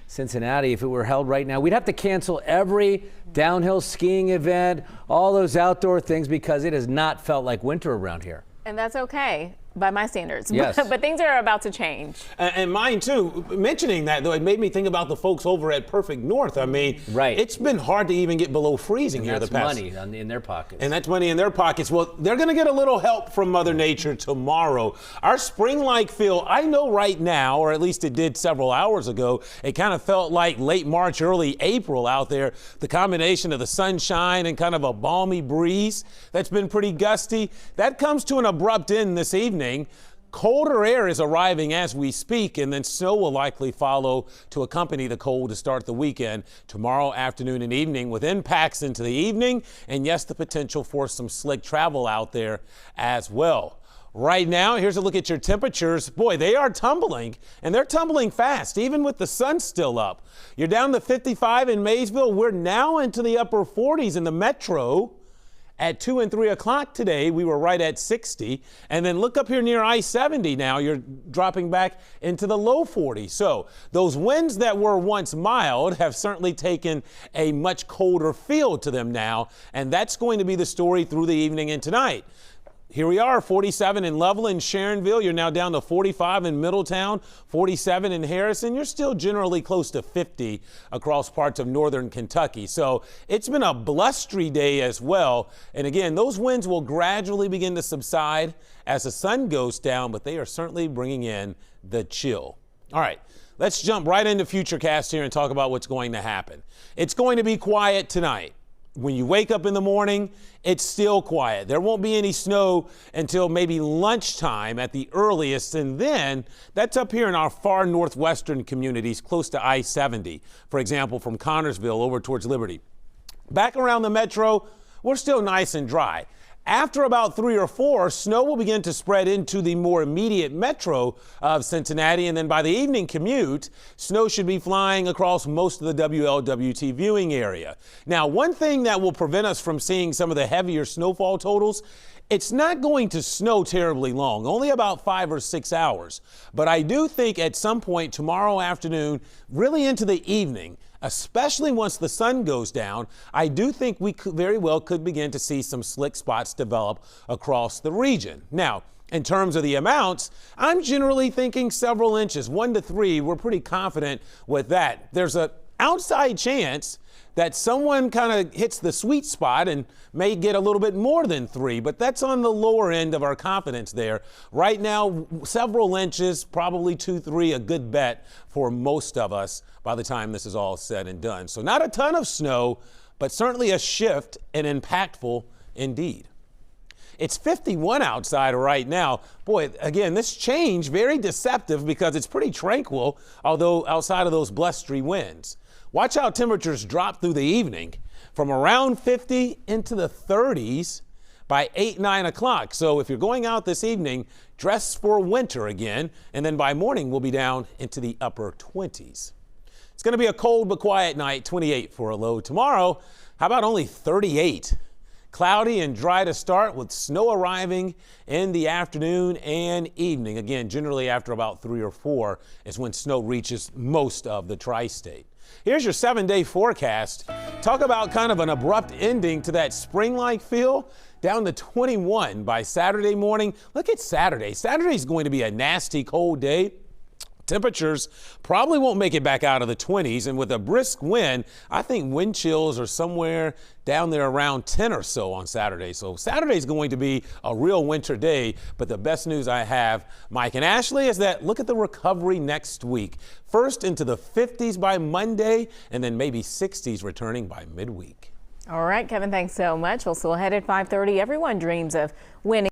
Cincinnati, if it were held right now, we'd have to cancel every downhill skiing event, all those outdoor things, because it has not felt like winter around here. And that's okay by my standards. Yes. But things are about to change. And mine too. Mentioning that, though, it made me think about the folks over at Perfect North. I mean, right. It's been hard to even get below freezing here the past. That's money in their pockets. And that's money in their pockets. Well, they're going to get a little help from Mother Nature tomorrow. Our spring-like feel, I know right now, or at least it did several hours ago, it kind of felt like late March, early April out there. The combination of the sunshine and kind of a balmy breeze that's been pretty gusty. That comes to an abrupt end this evening. Colder air is arriving as we speak, and then snow will likely follow to accompany the cold to start the weekend tomorrow afternoon and evening, with impacts into the evening, and yes, the potential for some slick travel out there as well. Right now, here's a look at your temperatures. Boy, they are tumbling, and they're tumbling fast, even with the sun still up. You're down to 55 in Maysville. We're now into the upper 40s in the metro. At 2 and 3 o'clock today, we were right at 60. And then look up here near I-70 now, you're dropping back into the low 40s. So those winds that were once mild have certainly taken a much colder feel to them now. And that's going to be the story through the evening and tonight. Here we are, 47 in Loveland, Sharonville. You're now down to 45 in Middletown, 47 in Harrison. You're still generally close to 50 across parts of northern Kentucky. So it's been a blustery day as well. And again, those winds will gradually begin to subside as the sun goes down, but they are certainly bringing in the chill. All right, let's jump right into Futurecast here and talk about what's going to happen. It's going to be quiet tonight. When you wake up in the morning, it's still quiet. There won't be any snow until maybe lunchtime at the earliest, and then that's up here in our far northwestern communities close to I-70, for example, from Connorsville over towards Liberty. Back around the metro, we're still nice and dry. After about 3 or 4, snow will begin to spread into the more immediate metro of Cincinnati, and then by the evening commute, snow should be flying across most of the WLWT viewing area. Now, one thing that will prevent us from seeing some of the heavier snowfall totals, it's not going to snow terribly long, only about 5 or 6 hours. But I do think at some point tomorrow afternoon, really into the evening, especially once the sun goes down, I do think we very well could begin to see some slick spots develop across the region. Now, in terms of the amounts, I'm generally thinking several inches, 1 to 3. We're pretty confident with that. There's an outside chance that someone kind of hits the sweet spot and may get a little bit more than 3, but that's on the lower end of our confidence there. Right now, several inches, probably 2, 3, a good bet for most of us by the time this is all said and done. So not a ton of snow, but certainly a shift and impactful indeed. It's 51 outside right now. Boy, again, this change, very deceptive because it's pretty tranquil, although outside of those blustery winds. Watch how temperatures drop through the evening from around 50 into the 30s by 8, 9 o'clock. So if you're going out this evening, dress for winter again, and then by morning we'll be down into the upper 20s. It's going to be a cold but quiet night, 28 for a low. Tomorrow, how about only 38? Cloudy and dry to start with snow arriving in the afternoon and evening. Again, generally after about 3 or 4 is when snow reaches most of the tri-state. Here's your 7-day forecast. Talk about kind of an abrupt ending to that spring-like feel. Down to 21 by Saturday morning. Look at Saturday. Saturday's going to be a nasty cold day. Temperatures probably won't make it back out of the 20s, and with a brisk wind, I think wind chills are somewhere down there around 10 or so on Saturday. So Saturday's going to be a real winter day, but the best news I have, Mike and Ashley, is that look at the recovery next week. First into the 50s by Monday, and then maybe 60s returning by midweek. All right, Kevin, thanks so much. We'll still ahead at 5:30. Everyone dreams of winning.